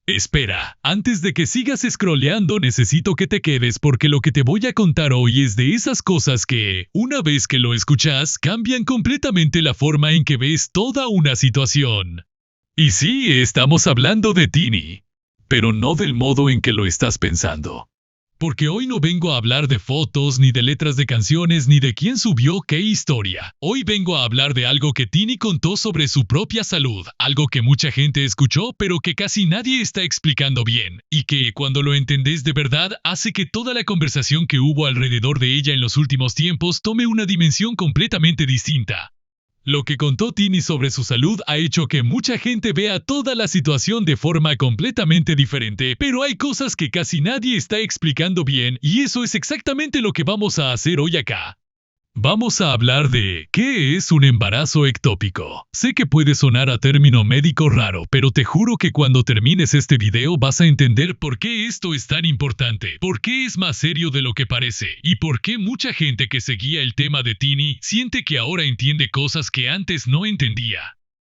Espera, antes de que sigas scrolleando necesito que te quedes porque lo que te voy a contar hoy es de esas cosas que, una vez que lo escuchas, cambian completamente la forma en que ves toda una situación. Y sí, estamos hablando de Tini, pero no del modo en que lo estás pensando. Porque hoy no vengo a hablar de fotos, ni de letras de canciones, ni de quién subió qué historia. Hoy vengo a hablar de algo que Tini contó sobre su propia salud, algo que mucha gente escuchó pero que casi nadie está explicando bien, y que, cuando lo entendés de verdad, hace que toda la conversación que hubo alrededor de ella en los últimos tiempos tome una dimensión completamente distinta. Lo que contó Tini sobre su salud ha hecho que mucha gente vea toda la situación de forma completamente diferente, pero hay cosas que casi nadie está explicando bien y eso es exactamente lo que vamos a hacer hoy acá. Vamos a hablar de ¿qué es un embarazo ectópico? Sé que puede sonar a término médico raro, pero te juro que cuando termines este video vas a entender por qué esto es tan importante, por qué es más serio de lo que parece, y por qué mucha gente que seguía el tema de Tini siente que ahora entiende cosas que antes no entendía.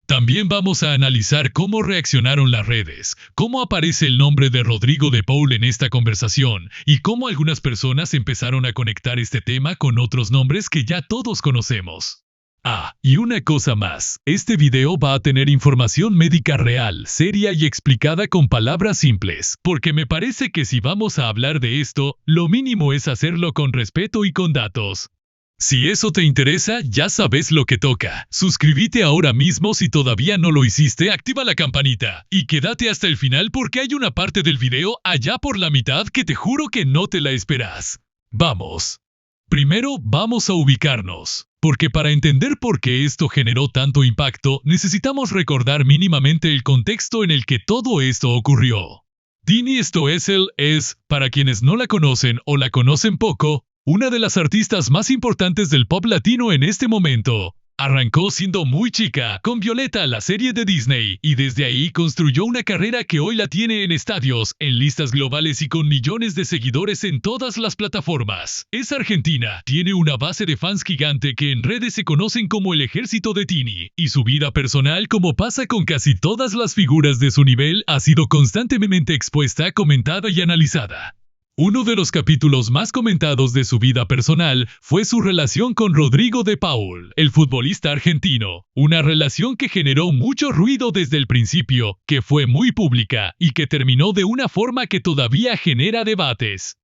También vamos a analizar cómo reaccionaron las redes, cómo aparece el nombre de Rodrigo de Paul en esta conversación y cómo algunas personas empezaron a conectar este tema con otros nombres que ya todos conocemos. Ah, y una cosa más, este video va a tener información médica real, seria y explicada con palabras simples, porque me parece que si vamos a hablar de esto, lo mínimo es hacerlo con respeto y con datos. Si eso te interesa, ya sabes lo que toca. Suscríbete ahora mismo si todavía no lo hiciste, activa la campanita y quédate hasta el final porque hay una parte del video allá por la mitad que te juro que no te la esperas. Vamos. Primero vamos a ubicarnos, porque para entender por qué esto generó tanto impacto, necesitamos recordar mínimamente el contexto en el que todo esto ocurrió. Tini Stoessel es, para quienes no la conocen o la conocen poco, una de las artistas más importantes del pop latino en este momento. Arrancó siendo muy chica, con Violeta, la serie de Disney, y desde ahí construyó una carrera que hoy la tiene en estadios, en listas globales y con millones de seguidores en todas las plataformas. Es argentina, tiene una base de fans gigante que en redes se conocen como el ejército de Tini, y su vida personal, como pasa con casi todas las figuras de su nivel, ha sido constantemente expuesta, comentada y analizada. Uno de los capítulos más comentados de su vida personal fue su relación con Rodrigo de Paul, el futbolista argentino, una relación que generó mucho ruido desde el principio, que fue muy pública y que terminó de una forma que todavía genera debates.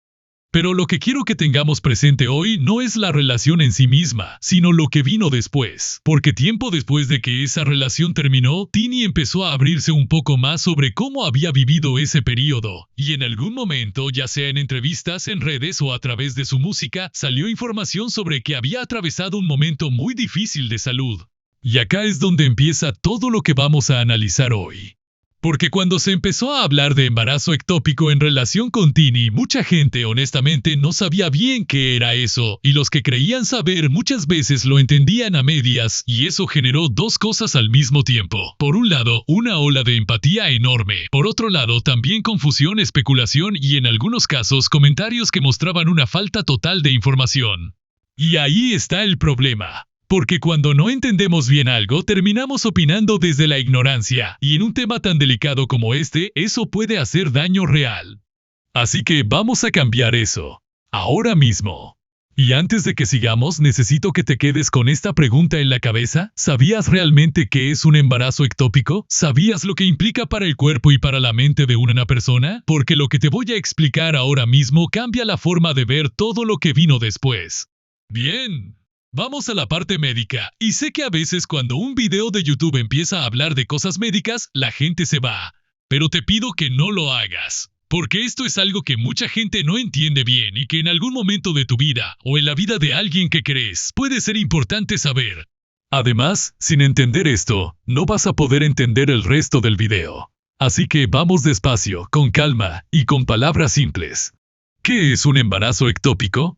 Pero lo que quiero que tengamos presente hoy no es la relación en sí misma, sino lo que vino después. Porque tiempo después de que esa relación terminó, Tini empezó a abrirse un poco más sobre cómo había vivido ese periodo. Y en algún momento, ya sea en entrevistas, en redes o a través de su música, salió información sobre que había atravesado un momento muy difícil de salud. Y acá es donde empieza todo lo que vamos a analizar hoy. Porque cuando se empezó a hablar de embarazo ectópico en relación con Tini, mucha gente honestamente no sabía bien qué era eso, y los que creían saber muchas veces lo entendían a medias, y eso generó dos cosas al mismo tiempo. Por un lado, una ola de empatía enorme. Por otro lado, también confusión, especulación y en algunos casos comentarios que mostraban una falta total de información. Y ahí está el problema. Porque cuando no entendemos bien algo, terminamos opinando desde la ignorancia, y en un tema tan delicado como este, eso puede hacer daño real. Así que vamos a cambiar eso. Ahora mismo. Y antes de que sigamos, necesito que te quedes con esta pregunta en la cabeza. ¿Sabías realmente qué es un embarazo ectópico? ¿Sabías lo que implica para el cuerpo y para la mente de una persona? Porque lo que te voy a explicar ahora mismo cambia la forma de ver todo lo que vino después. Bien. Vamos a la parte médica, y sé que a veces cuando un video de YouTube empieza a hablar de cosas médicas, la gente se va. Pero te pido que no lo hagas, porque esto es algo que mucha gente no entiende bien y que en algún momento de tu vida, o en la vida de alguien que crees, puede ser importante saber. Además, sin entender esto, no vas a poder entender el resto del video. Así que vamos despacio, con calma, y con palabras simples. ¿Qué es un embarazo ectópico?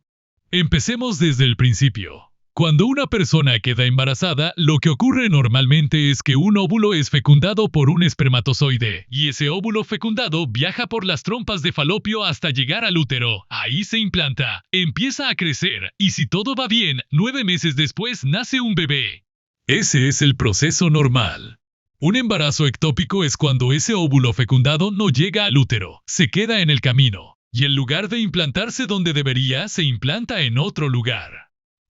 Empecemos desde el principio. Cuando una persona queda embarazada, lo que ocurre normalmente es que un óvulo es fecundado por un espermatozoide, y ese óvulo fecundado viaja por las trompas de falopio hasta llegar al útero. Ahí se implanta, empieza a crecer, y si todo va bien, 9 meses después nace un bebé. Ese es el proceso normal. Un embarazo ectópico es cuando ese óvulo fecundado no llega al útero, se queda en el camino, y en lugar de implantarse donde debería, se implanta en otro lugar.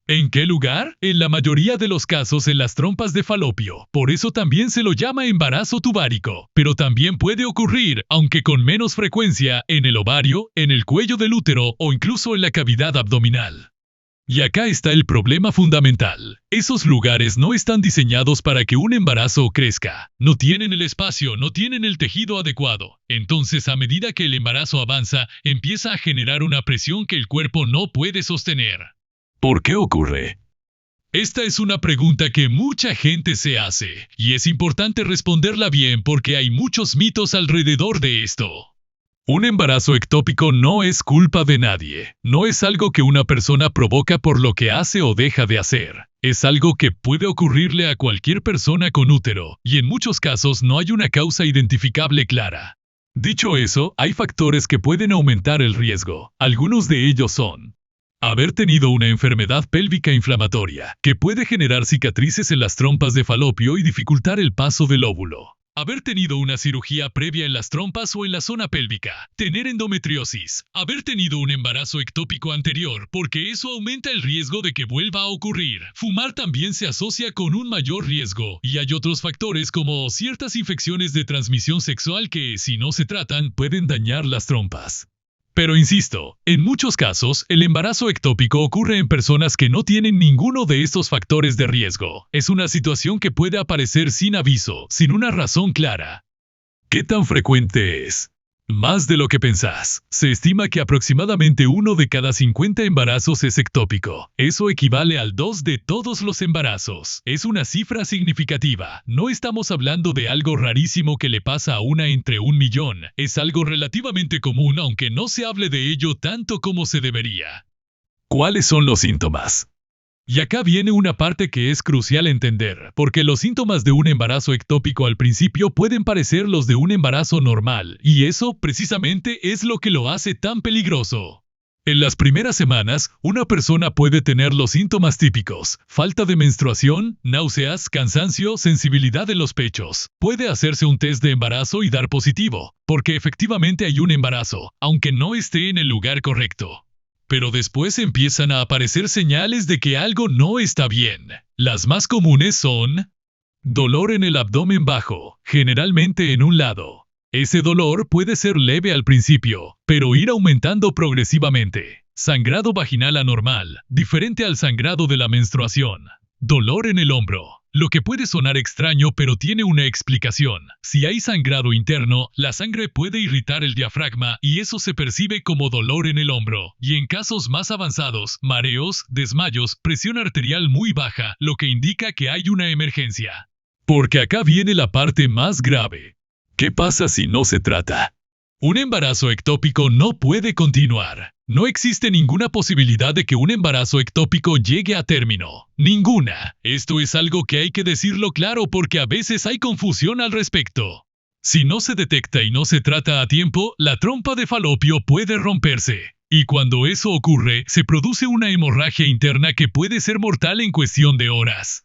¿En qué lugar? En la mayoría de los casos en las trompas de falopio, por eso también se lo llama embarazo tubárico, pero también puede ocurrir, aunque con menos frecuencia, en el ovario, en el cuello del útero o incluso en la cavidad abdominal. Y acá está el problema fundamental. Esos lugares no están diseñados para que un embarazo crezca. No tienen el espacio, no tienen el tejido adecuado. Entonces, a medida que el embarazo avanza, empieza a generar una presión que el cuerpo no puede sostener. ¿Por qué ocurre? Esta es una pregunta que mucha gente se hace, y es importante responderla bien porque hay muchos mitos alrededor de esto. Un embarazo ectópico no es culpa de nadie, no es algo que una persona provoca por lo que hace o deja de hacer. Es algo que puede ocurrirle a cualquier persona con útero, y en muchos casos no hay una causa identificable clara. Dicho eso, hay factores que pueden aumentar el riesgo. Algunos de ellos son: haber tenido una enfermedad pélvica inflamatoria, que puede generar cicatrices en las trompas de falopio y dificultar el paso del óvulo. Haber tenido una cirugía previa en las trompas o en la zona pélvica. Tener endometriosis. Haber tenido un embarazo ectópico anterior, porque eso aumenta el riesgo de que vuelva a ocurrir. Fumar también se asocia con un mayor riesgo, y hay otros factores como ciertas infecciones de transmisión sexual que, si no se tratan, pueden dañar las trompas. Pero insisto, en muchos casos, el embarazo ectópico ocurre en personas que no tienen ninguno de estos factores de riesgo. Es una situación que puede aparecer sin aviso, sin una razón clara. ¿Qué tan frecuente es? Más de lo que pensás. Se estima que aproximadamente 1 de cada 50 embarazos es ectópico. Eso equivale al 2 de todos los embarazos. Es una cifra significativa. No estamos hablando de algo rarísimo que le pasa a una entre 1.000.000. Es algo relativamente común, aunque no se hable de ello tanto como se debería. ¿Cuáles son los síntomas? Y acá viene una parte que es crucial entender, porque los síntomas de un embarazo ectópico al principio pueden parecer los de un embarazo normal, y eso precisamente es lo que lo hace tan peligroso. En las primeras semanas, una persona puede tener los síntomas típicos: falta de menstruación, náuseas, cansancio, sensibilidad en los pechos. Puede hacerse un test de embarazo y dar positivo, porque efectivamente hay un embarazo, aunque no esté en el lugar correcto. Pero después empiezan a aparecer señales de que algo no está bien. Las más comunes son: dolor en el abdomen bajo, generalmente en un lado. Ese dolor puede ser leve al principio, pero ir aumentando progresivamente. Sangrado vaginal anormal, diferente al sangrado de la menstruación. Dolor en el hombro. Lo que puede sonar extraño pero tiene una explicación. Si hay sangrado interno, la sangre puede irritar el diafragma y eso se percibe como dolor en el hombro. Y en casos más avanzados, mareos, desmayos, presión arterial muy baja, lo que indica que hay una emergencia. Porque acá viene la parte más grave. ¿Qué pasa si no se trata? Un embarazo ectópico no puede continuar. No existe ninguna posibilidad de que un embarazo ectópico llegue a término. Ninguna. Esto es algo que hay que decirlo claro porque a veces hay confusión al respecto. Si no se detecta y no se trata a tiempo, la trompa de falopio puede romperse. Y cuando eso ocurre, se produce una hemorragia interna que puede ser mortal en cuestión de horas.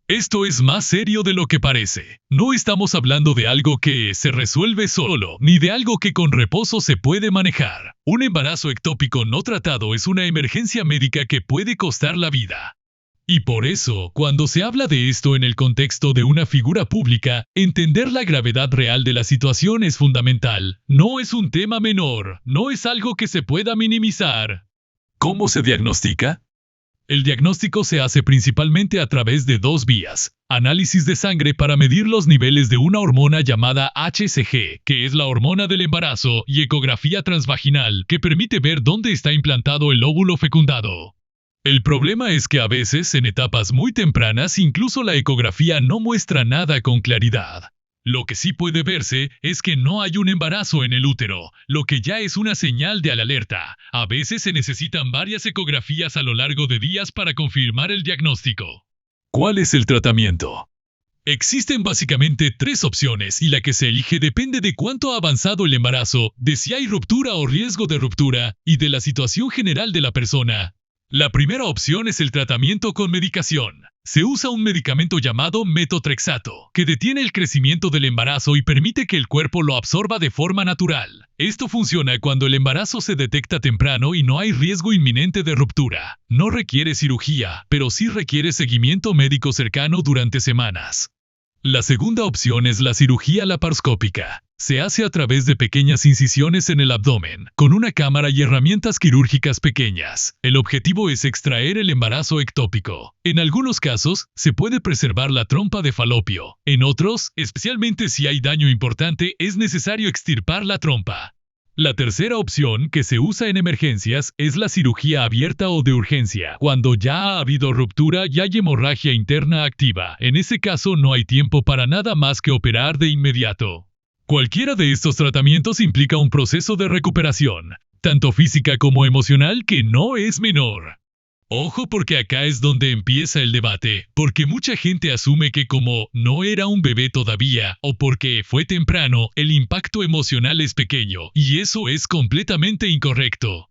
Esto es más serio de lo que parece. No estamos hablando de algo que se resuelve solo, ni de algo que con reposo se puede manejar. Un embarazo ectópico no tratado es una emergencia médica que puede costar la vida. Y por eso, cuando se habla de esto en el contexto de una figura pública, entender la gravedad real de la situación es fundamental. No es un tema menor, no es algo que se pueda minimizar. ¿Cómo se diagnostica? El diagnóstico se hace principalmente a través de 2 vías: análisis de sangre para medir los niveles de una hormona llamada HCG, que es la hormona del embarazo, y ecografía transvaginal, que permite ver dónde está implantado el óvulo fecundado. El problema es que a veces, en etapas muy tempranas, incluso la ecografía no muestra nada con claridad. Lo que sí puede verse es que no hay un embarazo en el útero, lo que ya es una señal de alerta. A veces se necesitan varias ecografías a lo largo de días para confirmar el diagnóstico. ¿Cuál es el tratamiento? Existen básicamente 3 opciones y la que se elige depende de cuánto ha avanzado el embarazo, de si hay ruptura o riesgo de ruptura y de la situación general de la persona. La primera opción es el tratamiento con medicación. Se usa un medicamento llamado metotrexato, que detiene el crecimiento del embarazo y permite que el cuerpo lo absorba de forma natural. Esto funciona cuando el embarazo se detecta temprano y no hay riesgo inminente de ruptura. No requiere cirugía, pero sí requiere seguimiento médico cercano durante semanas. La segunda opción es la cirugía laparoscópica. Se hace a través de pequeñas incisiones en el abdomen, con una cámara y herramientas quirúrgicas pequeñas. El objetivo es extraer el embarazo ectópico. En algunos casos, se puede preservar la trompa de falopio. En otros, especialmente si hay daño importante, es necesario extirpar la trompa. La tercera opción, que se usa en emergencias, es la cirugía abierta o de urgencia, cuando ya ha habido ruptura y hay hemorragia interna activa. En ese caso no hay tiempo para nada más que operar de inmediato. Cualquiera de estos tratamientos implica un proceso de recuperación, tanto física como emocional, que no es menor. Ojo, porque acá es donde empieza el debate, porque mucha gente asume que como no era un bebé todavía, o porque fue temprano, el impacto emocional es pequeño, y eso es completamente incorrecto.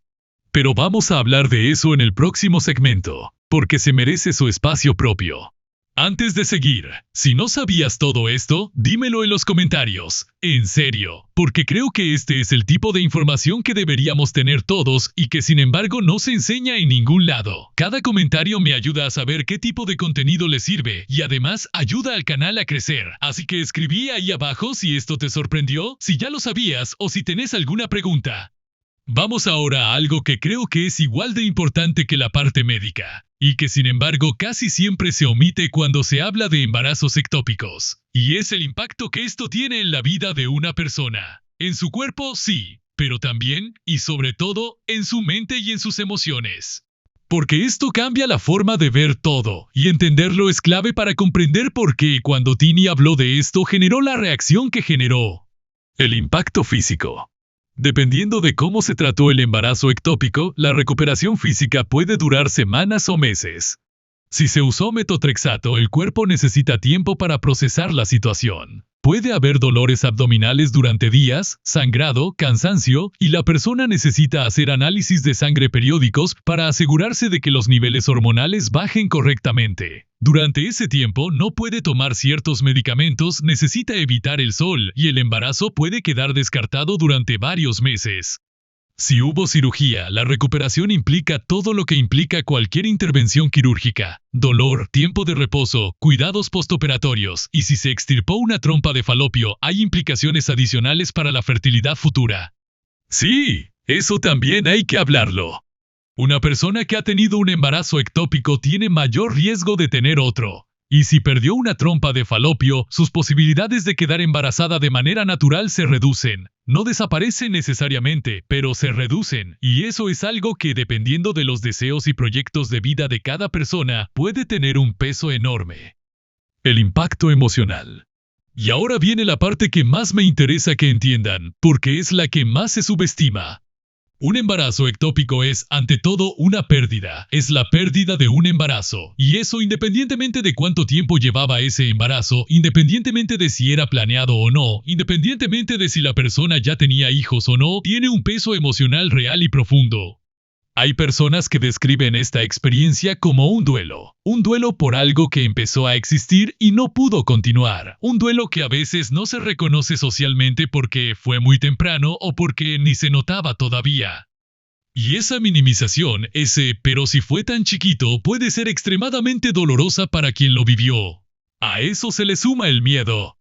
Pero vamos a hablar de eso en el próximo segmento, porque se merece su espacio propio. Antes de seguir, si no sabías todo esto, dímelo en los comentarios. En serio, porque creo que este es el tipo de información que deberíamos tener todos y que sin embargo no se enseña en ningún lado. Cada comentario me ayuda a saber qué tipo de contenido les sirve y además ayuda al canal a crecer. Así que escribí ahí abajo si esto te sorprendió, si ya lo sabías o si tenés alguna pregunta. Vamos ahora a algo que creo que es igual de importante que la parte médica, y que sin embargo casi siempre se omite cuando se habla de embarazos ectópicos, y es el impacto que esto tiene en la vida de una persona. En su cuerpo, sí, pero también, y sobre todo, en su mente y en sus emociones. Porque esto cambia la forma de ver todo, y entenderlo es clave para comprender por qué cuando Tini habló de esto generó la reacción que generó. El impacto físico. Dependiendo de cómo se trató el embarazo ectópico, la recuperación física puede durar semanas o meses. Si se usó metotrexato, el cuerpo necesita tiempo para procesar la situación. Puede haber dolores abdominales durante días, sangrado, cansancio, y la persona necesita hacer análisis de sangre periódicos para asegurarse de que los niveles hormonales bajen correctamente. Durante ese tiempo no puede tomar ciertos medicamentos, necesita evitar el sol y el embarazo puede quedar descartado durante varios meses. Si hubo cirugía, la recuperación implica todo lo que implica cualquier intervención quirúrgica: dolor, tiempo de reposo, cuidados postoperatorios, y si se extirpó una trompa de falopio, hay implicaciones adicionales para la fertilidad futura. Sí, eso también hay que hablarlo. Una persona que ha tenido un embarazo ectópico tiene mayor riesgo de tener otro. Y si perdió una trompa de falopio, sus posibilidades de quedar embarazada de manera natural se reducen. No desaparecen necesariamente, pero se reducen. Y eso es algo que, dependiendo de los deseos y proyectos de vida de cada persona, puede tener un peso enorme. El impacto emocional. Y ahora viene la parte que más me interesa que entiendan, porque es la que más se subestima. Un embarazo ectópico es, ante todo, una pérdida. Es la pérdida de un embarazo. Y eso independientemente de cuánto tiempo llevaba ese embarazo, independientemente de si era planeado o no, independientemente de si la persona ya tenía hijos o no, tiene un peso emocional real y profundo. Hay personas que describen esta experiencia como un duelo por algo que empezó a existir y no pudo continuar, un duelo que a veces no se reconoce socialmente porque fue muy temprano o porque ni se notaba todavía. Y esa minimización, pero si fue tan chiquito, puede ser extremadamente dolorosa para quien lo vivió. A eso se le suma el miedo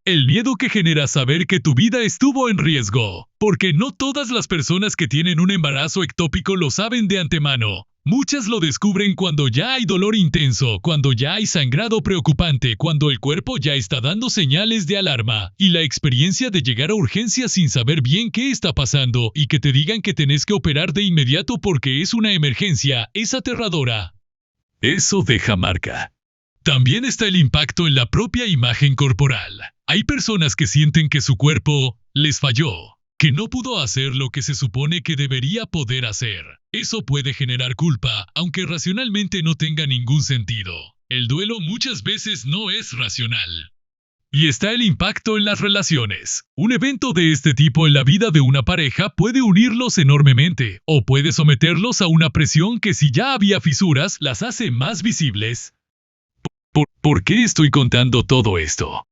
que genera saber que tu vida estuvo en riesgo, porque no todas las personas que tienen un embarazo ectópico lo saben de antemano. Muchas lo descubren cuando ya hay dolor intenso, cuando ya hay sangrado preocupante, cuando el cuerpo ya está dando señales de alarma, y la experiencia de llegar a urgencias sin saber bien qué está pasando y que te digan que tenés que operar de inmediato porque es una emergencia, es aterradora. Eso deja marca. También está el impacto en la propia imagen corporal. Hay personas que sienten que su cuerpo les falló, que no pudo hacer lo que se supone que debería poder hacer. Eso puede generar culpa, aunque racionalmente no tenga ningún sentido. El duelo muchas veces no es racional. Y está el impacto en las relaciones. Un evento de este tipo en la vida de una pareja puede unirlos enormemente, o puede someterlos a una presión que, si ya había fisuras, las hace más visibles. ¿Por qué estoy contando todo esto?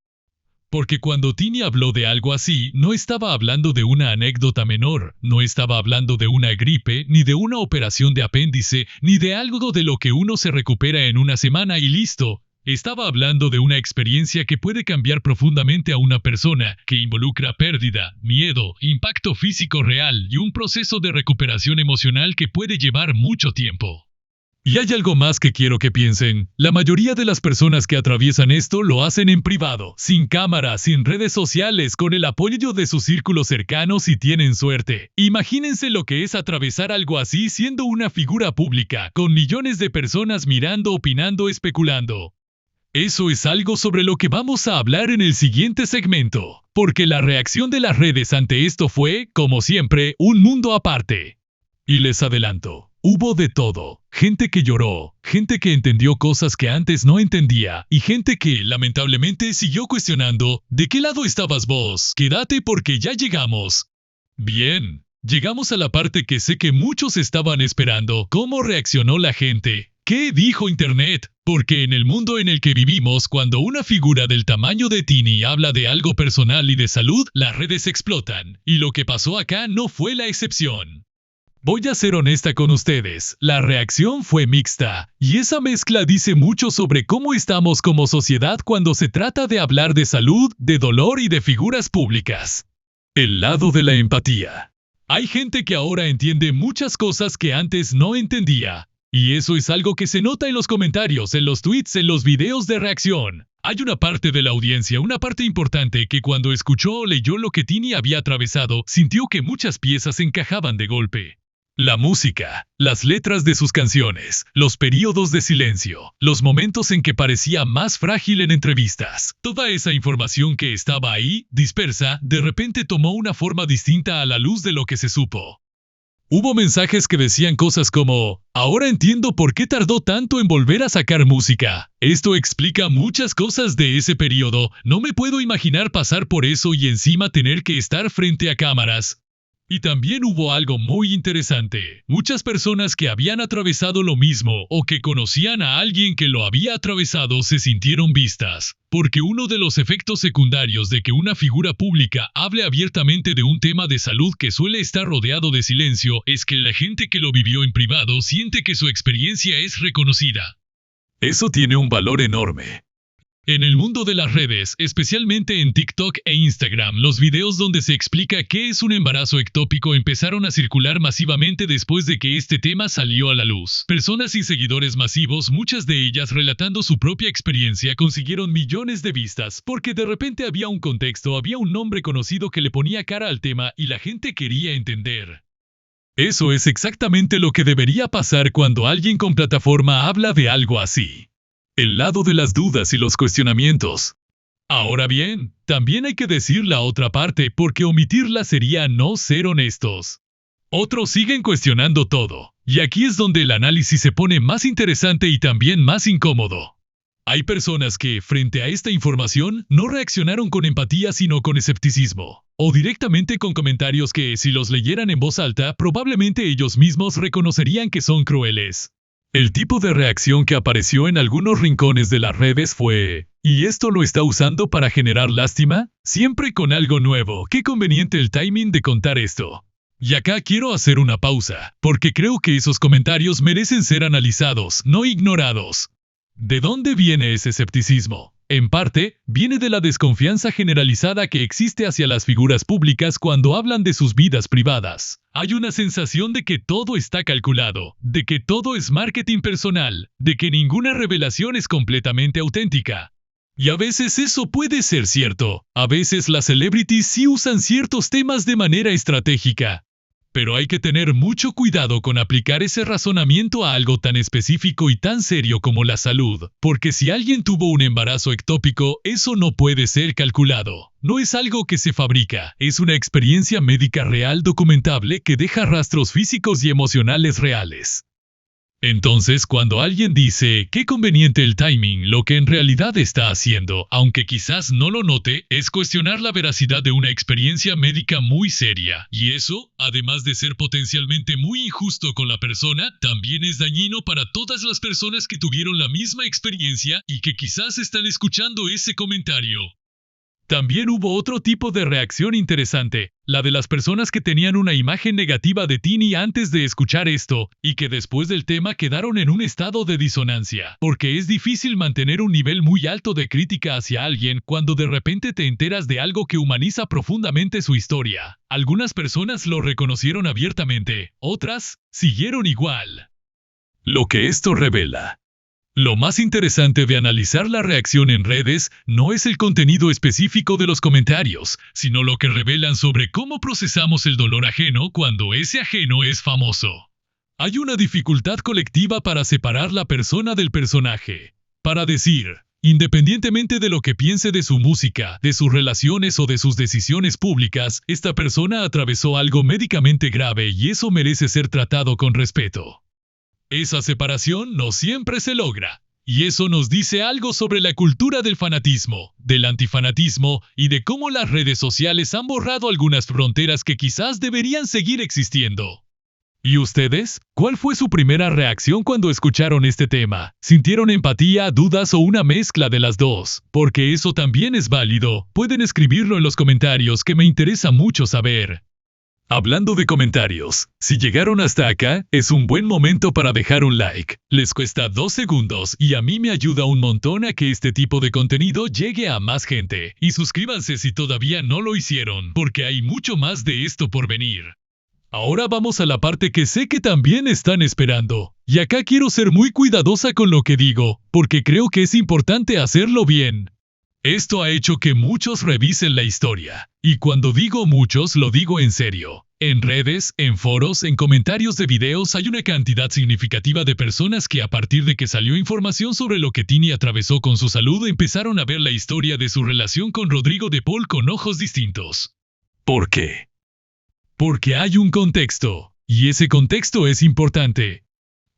Porque cuando Tini habló de algo así, no estaba hablando de una anécdota menor, no estaba hablando de una gripe, ni de una operación de apéndice, ni de algo de lo que uno se recupera en una semana y listo. Estaba hablando de una experiencia que puede cambiar profundamente a una persona, que involucra pérdida, miedo, impacto físico real y un proceso de recuperación emocional que puede llevar mucho tiempo. Y hay algo más que quiero que piensen. La mayoría de las personas que atraviesan esto lo hacen en privado, sin cámara, sin redes sociales, con el apoyo de sus círculos cercanos y tienen suerte. Imagínense lo que es atravesar algo así siendo una figura pública, con millones de personas mirando, opinando, especulando. Eso es algo sobre lo que vamos a hablar en el siguiente segmento, porque la reacción de las redes ante esto fue, como siempre, un mundo aparte. Y les adelanto. Hubo de todo, gente que lloró, gente que entendió cosas que antes no entendía, y gente que, lamentablemente, siguió cuestionando, ¿de qué lado estabas vos? Quédate porque ya llegamos. Bien, llegamos a la parte que sé que muchos estaban esperando, ¿cómo reaccionó la gente? ¿Qué dijo Internet? Porque en el mundo en el que vivimos, cuando una figura del tamaño de Tini habla de algo personal y de salud, las redes explotan, y lo que pasó acá no fue la excepción. Voy a ser honesta con ustedes, la reacción fue mixta, y esa mezcla dice mucho sobre cómo estamos como sociedad cuando se trata de hablar de salud, de dolor y de figuras públicas. El lado de la empatía. Hay gente que ahora entiende muchas cosas que antes no entendía, y eso es algo que se nota en los comentarios, en los tweets, en los videos de reacción. Hay una parte de la audiencia, una parte importante, que cuando escuchó o leyó lo que Tini había atravesado, sintió que muchas piezas encajaban de golpe. La música, las letras de sus canciones, los periodos de silencio, los momentos en que parecía más frágil en entrevistas. Toda esa información que estaba ahí, dispersa, de repente tomó una forma distinta a la luz de lo que se supo. Hubo mensajes que decían cosas como, ahora entiendo por qué tardó tanto en volver a sacar música. Esto explica muchas cosas de ese periodo, no me puedo imaginar pasar por eso y encima tener que estar frente a cámaras. Y también hubo algo muy interesante. Muchas personas que habían atravesado lo mismo o que conocían a alguien que lo había atravesado se sintieron vistas, porque uno de los efectos secundarios de que una figura pública hable abiertamente de un tema de salud que suele estar rodeado de silencio es que la gente que lo vivió en privado siente que su experiencia es reconocida. Eso tiene un valor enorme. En el mundo de las redes, especialmente en TikTok e Instagram, los videos donde se explica qué es un embarazo ectópico empezaron a circular masivamente después de que este tema salió a la luz. Personas y seguidores masivos, muchas de ellas relatando su propia experiencia, consiguieron millones de vistas, porque de repente había un contexto, había un nombre conocido que le ponía cara al tema y la gente quería entender. Eso es exactamente lo que debería pasar cuando alguien con plataforma habla de algo así. El lado de las dudas y los cuestionamientos. Ahora bien, también hay que decir la otra parte porque omitirla sería no ser honestos. Otros siguen cuestionando todo, y aquí es donde el análisis se pone más interesante y también más incómodo. Hay personas que, frente a esta información, no reaccionaron con empatía sino con escepticismo, o directamente con comentarios que, si los leyeran en voz alta, probablemente ellos mismos reconocerían que son crueles. El tipo de reacción que apareció en algunos rincones de las redes fue, ¿y esto lo está usando para generar lástima? Siempre con algo nuevo, qué conveniente el timing de contar esto. Y acá quiero hacer una pausa, porque creo que esos comentarios merecen ser analizados, no ignorados. ¿De dónde viene ese escepticismo? En parte, viene de la desconfianza generalizada que existe hacia las figuras públicas cuando hablan de sus vidas privadas. Hay una sensación de que todo está calculado, de que todo es marketing personal, de que ninguna revelación es completamente auténtica. Y a veces eso puede ser cierto, a veces las celebrities sí usan ciertos temas de manera estratégica. Pero hay que tener mucho cuidado con aplicar ese razonamiento a algo tan específico y tan serio como la salud, porque si alguien tuvo un embarazo ectópico, eso no puede ser calculado. No es algo que se fabrica, es una experiencia médica real documentable que deja rastros físicos y emocionales reales. Entonces, cuando alguien dice, qué conveniente el timing, lo que en realidad está haciendo, aunque quizás no lo note, es cuestionar la veracidad de una experiencia médica muy seria. Y eso, además de ser potencialmente muy injusto con la persona, también es dañino para todas las personas que tuvieron la misma experiencia y que quizás están escuchando ese comentario. También hubo otro tipo de reacción interesante, la de las personas que tenían una imagen negativa de Tini antes de escuchar esto, y que después del tema quedaron en un estado de disonancia, porque es difícil mantener un nivel muy alto de crítica hacia alguien cuando de repente te enteras de algo que humaniza profundamente su historia. Algunas personas lo reconocieron abiertamente, otras siguieron igual. Lo que esto revela. Lo más interesante de analizar la reacción en redes no es el contenido específico de los comentarios, sino lo que revelan sobre cómo procesamos el dolor ajeno cuando ese ajeno es famoso. Hay una dificultad colectiva para separar la persona del personaje. Para decir, independientemente de lo que piense de su música, de sus relaciones o de sus decisiones públicas, esta persona atravesó algo médicamente grave y eso merece ser tratado con respeto. Esa separación no siempre se logra, y eso nos dice algo sobre la cultura del fanatismo, del antifanatismo y de cómo las redes sociales han borrado algunas fronteras que quizás deberían seguir existiendo. ¿Y ustedes? ¿Cuál fue su primera reacción cuando escucharon este tema? ¿Sintieron empatía, dudas o una mezcla de las dos? Porque eso también es válido. Pueden escribirlo en los comentarios que me interesa mucho saber. Hablando de comentarios, si llegaron hasta acá, es un buen momento para dejar un like. Les cuesta 2 segundos y a mí me ayuda un montón a que este tipo de contenido llegue a más gente. Y suscríbanse si todavía no lo hicieron, porque hay mucho más de esto por venir. Ahora vamos a la parte que sé que también están esperando. Y acá quiero ser muy cuidadosa con lo que digo, porque creo que es importante hacerlo bien. Esto ha hecho que muchos revisen la historia, y cuando digo muchos lo digo en serio. En redes, en foros, en comentarios de videos hay una cantidad significativa de personas que a partir de que salió información sobre lo que Tini atravesó con su salud empezaron a ver la historia de su relación con Rodrigo de Paul con ojos distintos. ¿Por qué? Porque hay un contexto, y ese contexto es importante.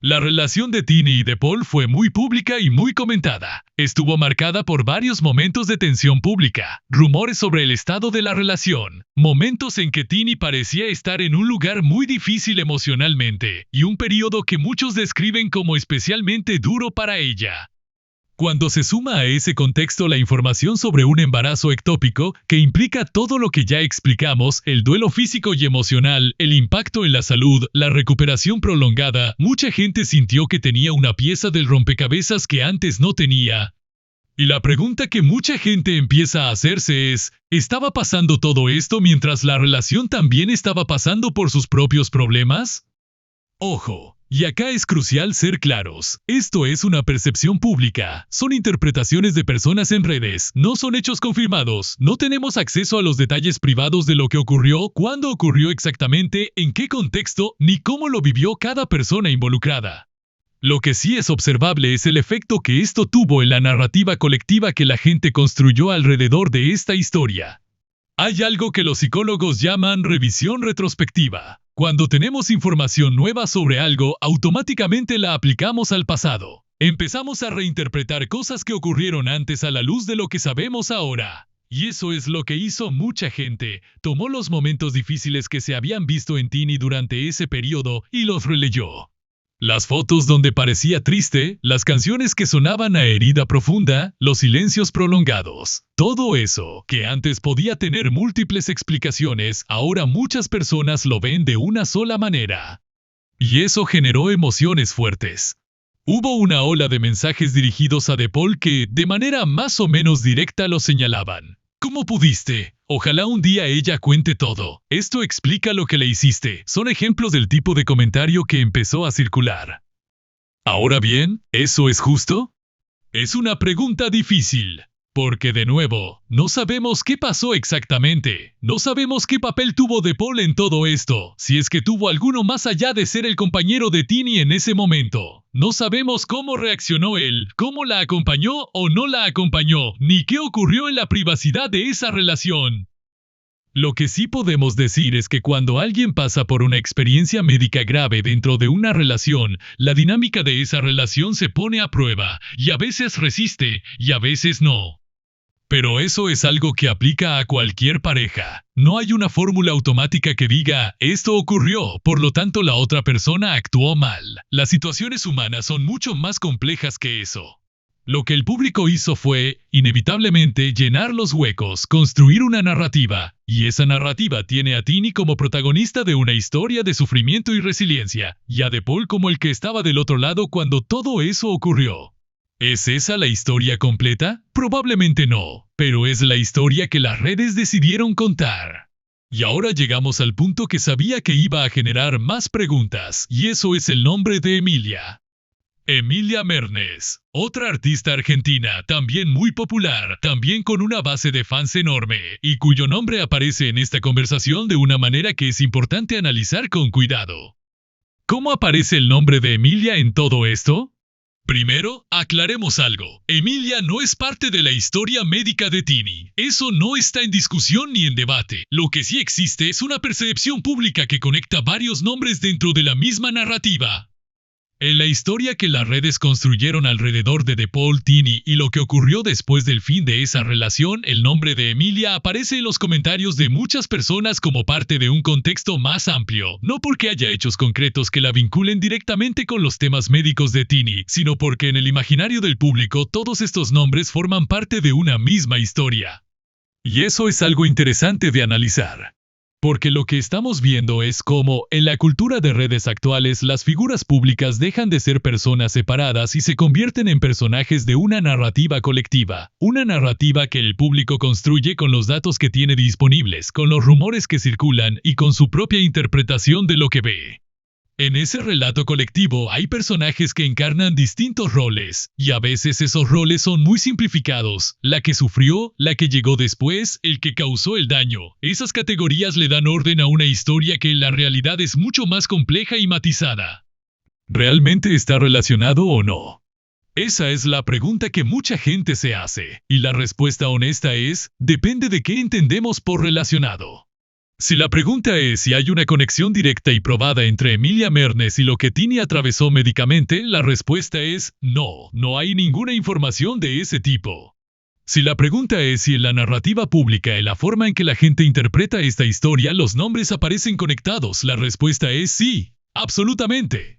La relación de Tini y de Paul fue muy pública y muy comentada. Estuvo marcada por varios momentos de tensión pública, rumores sobre el estado de la relación, momentos en que Tini parecía estar en un lugar muy difícil emocionalmente, y un periodo que muchos describen como especialmente duro para ella. Cuando se suma a ese contexto la información sobre un embarazo ectópico, que implica todo lo que ya explicamos, el duelo físico y emocional, el impacto en la salud, la recuperación prolongada, mucha gente sintió que tenía una pieza del rompecabezas que antes no tenía. Y la pregunta que mucha gente empieza a hacerse es, ¿estaba pasando todo esto mientras la relación también estaba pasando por sus propios problemas? Ojo. Y acá es crucial ser claros, esto es una percepción pública, son interpretaciones de personas en redes, no son hechos confirmados, no tenemos acceso a los detalles privados de lo que ocurrió, cuándo ocurrió exactamente, en qué contexto, ni cómo lo vivió cada persona involucrada. Lo que sí es observable es el efecto que esto tuvo en la narrativa colectiva que la gente construyó alrededor de esta historia. Hay algo que los psicólogos llaman revisión retrospectiva. Cuando tenemos información nueva sobre algo, automáticamente la aplicamos al pasado. Empezamos a reinterpretar cosas que ocurrieron antes a la luz de lo que sabemos ahora. Y eso es lo que hizo mucha gente. Tomó los momentos difíciles que se habían visto en Tini durante ese periodo y los releyó. Las fotos donde parecía triste, las canciones que sonaban a herida profunda, los silencios prolongados. Todo eso, que antes podía tener múltiples explicaciones, ahora muchas personas lo ven de una sola manera. Y eso generó emociones fuertes. Hubo una ola de mensajes dirigidos a De Paul que, de manera más o menos directa, lo señalaban. ¿Cómo pudiste? Ojalá un día ella cuente todo. Esto explica lo que le hiciste. Son ejemplos del tipo de comentario que empezó a circular. Ahora bien, ¿eso es justo? Es una pregunta difícil. Porque de nuevo, no sabemos qué pasó exactamente. No sabemos qué papel tuvo De Paul en todo esto, si es que tuvo alguno más allá de ser el compañero de Tini en ese momento. No sabemos cómo reaccionó él, cómo la acompañó o no la acompañó, ni qué ocurrió en la privacidad de esa relación. Lo que sí podemos decir es que cuando alguien pasa por una experiencia médica grave dentro de una relación, la dinámica de esa relación se pone a prueba, y a veces resiste, y a veces no. Pero eso es algo que aplica a cualquier pareja. No hay una fórmula automática que diga, esto ocurrió, por lo tanto la otra persona actuó mal. Las situaciones humanas son mucho más complejas que eso. Lo que el público hizo fue, inevitablemente, llenar los huecos, construir una narrativa, y esa narrativa tiene a Tini como protagonista de una historia de sufrimiento y resiliencia, y a DePaul como el que estaba del otro lado cuando todo eso ocurrió. ¿Es esa la historia completa? Probablemente no, pero es la historia que las redes decidieron contar. Y ahora llegamos al punto que sabía que iba a generar más preguntas, y eso es el nombre de Emilia. Emilia Mernes, otra artista argentina, también muy popular, también con una base de fans enorme, y cuyo nombre aparece en esta conversación de una manera que es importante analizar con cuidado. ¿Cómo aparece el nombre de Emilia en todo esto? Primero, aclaremos algo. Emilia no es parte de la historia médica de Tini. Eso no está en discusión ni en debate. Lo que sí existe es una percepción pública que conecta varios nombres dentro de la misma narrativa. En la historia que las redes construyeron alrededor de DePaul, Tini y lo que ocurrió después del fin de esa relación, el nombre de Emilia aparece en los comentarios de muchas personas como parte de un contexto más amplio, no porque haya hechos concretos que la vinculen directamente con los temas médicos de Tini, sino porque en el imaginario del público todos estos nombres forman parte de una misma historia. Y eso es algo interesante de analizar. Porque lo que estamos viendo es cómo, en la cultura de redes actuales, las figuras públicas dejan de ser personas separadas y se convierten en personajes de una narrativa colectiva. Una narrativa que el público construye con los datos que tiene disponibles, con los rumores que circulan y con su propia interpretación de lo que ve. En ese relato colectivo hay personajes que encarnan distintos roles, y a veces esos roles son muy simplificados. La que sufrió, la que llegó después, el que causó el daño. Esas categorías le dan orden a una historia que en la realidad es mucho más compleja y matizada. ¿Realmente está relacionado o no? Esa es la pregunta que mucha gente se hace, y la respuesta honesta es, depende de qué entendemos por relacionado. Si la pregunta es si hay una conexión directa y probada entre Emilia Mernes y lo que Tini atravesó médicamente, la respuesta es no, no hay ninguna información de ese tipo. Si la pregunta es si en la narrativa pública, en la forma en que la gente interpreta esta historia, los nombres aparecen conectados, la respuesta es sí, absolutamente.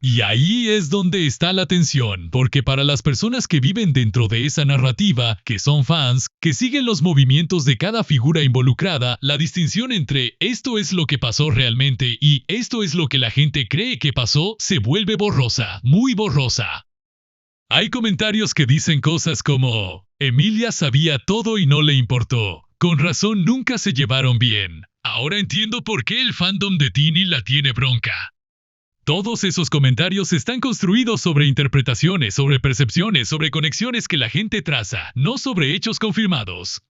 Y ahí es donde está la tensión, porque para las personas que viven dentro de esa narrativa, que son fans, que siguen los movimientos de cada figura involucrada, la distinción entre esto es lo que pasó realmente y esto es lo que la gente cree que pasó, se vuelve borrosa, muy borrosa. Hay comentarios que dicen cosas como, Emilia sabía todo y no le importó, con razón nunca se llevaron bien, ahora entiendo por qué el fandom de Tini la tiene bronca. Todos esos comentarios están construidos sobre interpretaciones, sobre percepciones, sobre conexiones que la gente traza, no sobre hechos confirmados.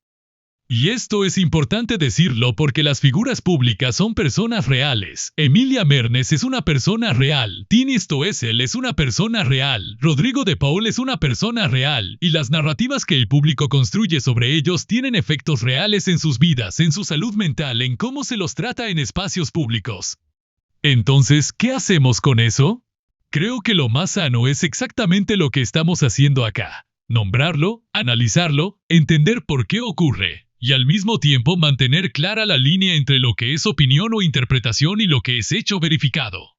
Y esto es importante decirlo porque las figuras públicas son personas reales. Emilia Mernes es una persona real, Tini Stoessel es una persona real, Rodrigo DePaul es una persona real, y las narrativas que el público construye sobre ellos tienen efectos reales en sus vidas, en su salud mental, en cómo se los trata en espacios públicos. Entonces, ¿qué hacemos con eso? Creo que lo más sano es exactamente lo que estamos haciendo acá. Nombrarlo, analizarlo, entender por qué ocurre, y al mismo tiempo mantener clara la línea entre lo que es opinión o interpretación y lo que es hecho verificado.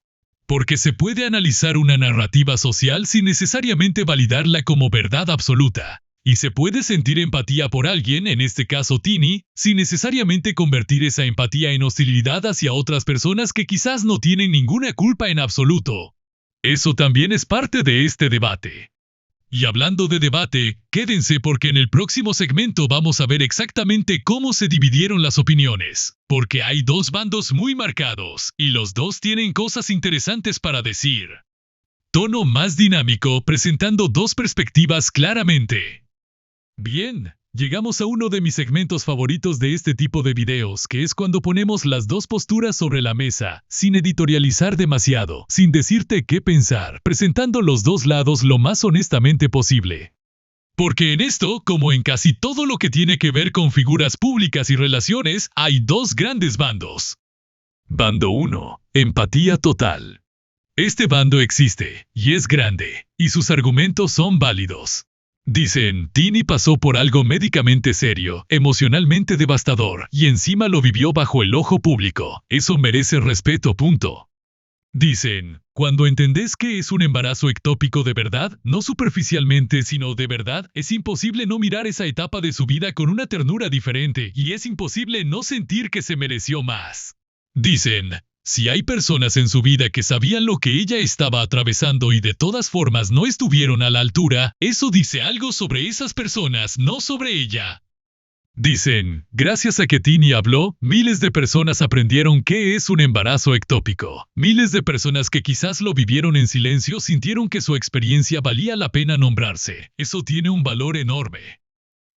Porque se puede analizar una narrativa social sin necesariamente validarla como verdad absoluta. Y se puede sentir empatía por alguien, en este caso Tini, sin necesariamente convertir esa empatía en hostilidad hacia otras personas que quizás no tienen ninguna culpa en absoluto. Eso también es parte de este debate. Y hablando de debate, quédense porque en el próximo segmento vamos a ver exactamente cómo se dividieron las opiniones. Porque hay dos bandos muy marcados, y los dos tienen cosas interesantes para decir. Tono más dinámico, presentando dos perspectivas claramente. Bien, llegamos a uno de mis segmentos favoritos de este tipo de videos, que es cuando ponemos las dos posturas sobre la mesa, sin editorializar demasiado, sin decirte qué pensar, presentando los dos lados lo más honestamente posible. Porque en esto, como en casi todo lo que tiene que ver con figuras públicas y relaciones, hay dos grandes bandos. Bando 1. Empatía total. Este bando existe, y es grande, y sus argumentos son válidos. Dicen, Tini pasó por algo médicamente serio, emocionalmente devastador, y encima lo vivió bajo el ojo público. Eso merece respeto, punto. Dicen, cuando entendés que es un embarazo ectópico de verdad, no superficialmente sino de verdad, es imposible no mirar esa etapa de su vida con una ternura diferente, y es imposible no sentir que se mereció más. Dicen, si hay personas en su vida que sabían lo que ella estaba atravesando y de todas formas no estuvieron a la altura, eso dice algo sobre esas personas, no sobre ella. Dicen, gracias a que Tini habló, miles de personas aprendieron qué es un embarazo ectópico. Miles de personas que quizás lo vivieron en silencio sintieron que su experiencia valía la pena nombrarse. Eso tiene un valor enorme.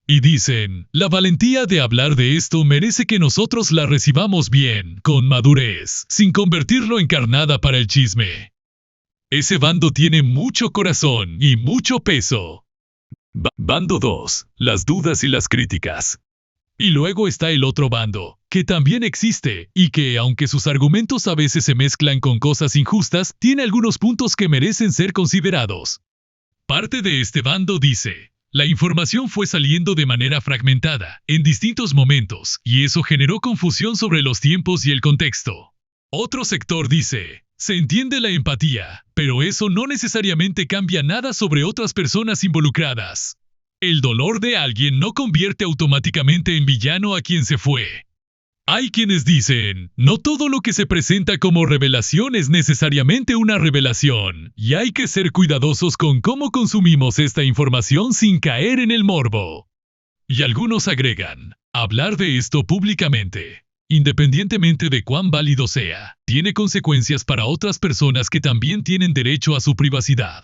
Y dicen, la valentía de hablar de esto merece que nosotros la recibamos bien, con madurez, sin convertirlo en carnada para el chisme. Ese bando tiene mucho corazón y mucho peso. Bando 2. Las dudas y las críticas. Y luego está el otro bando, que también existe, y que, aunque sus argumentos a veces se mezclan con cosas injustas, tiene algunos puntos que merecen ser considerados. Parte de este bando dice, la información fue saliendo de manera fragmentada, en distintos momentos, y eso generó confusión sobre los tiempos y el contexto. Otro sector dice, se entiende la empatía, pero eso no necesariamente cambia nada sobre otras personas involucradas. El dolor de alguien no convierte automáticamente en villano a quien se fue. Hay quienes dicen, no todo lo que se presenta como revelación es necesariamente una revelación, y hay que ser cuidadosos con cómo consumimos esta información sin caer en el morbo. Y algunos agregan, hablar de esto públicamente, independientemente de cuán válido sea, tiene consecuencias para otras personas que también tienen derecho a su privacidad.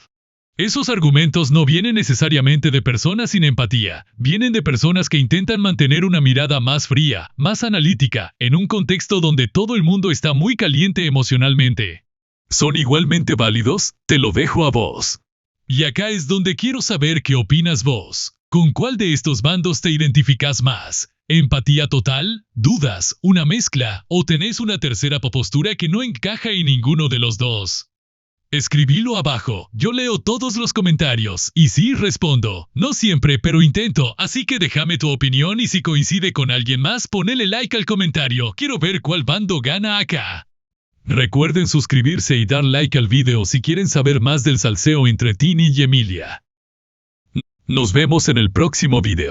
Esos argumentos no vienen necesariamente de personas sin empatía, vienen de personas que intentan mantener una mirada más fría, más analítica, en un contexto donde todo el mundo está muy caliente emocionalmente. ¿Son igualmente válidos? Te lo dejo a vos. Y acá es donde quiero saber qué opinas vos. ¿Con cuál de estos bandos te identificas más? ¿Empatía total? ¿Dudas? ¿Una mezcla? ¿O tenés una tercera postura que no encaja en ninguno de los dos? Escribílo abajo, yo leo todos los comentarios, y sí respondo, no siempre pero intento, así que déjame tu opinión y si coincide con alguien más ponele like al comentario, quiero ver cuál bando gana acá. Recuerden suscribirse y dar like al video si quieren saber más del salseo entre Tini y Emilia. Nos vemos en el próximo video.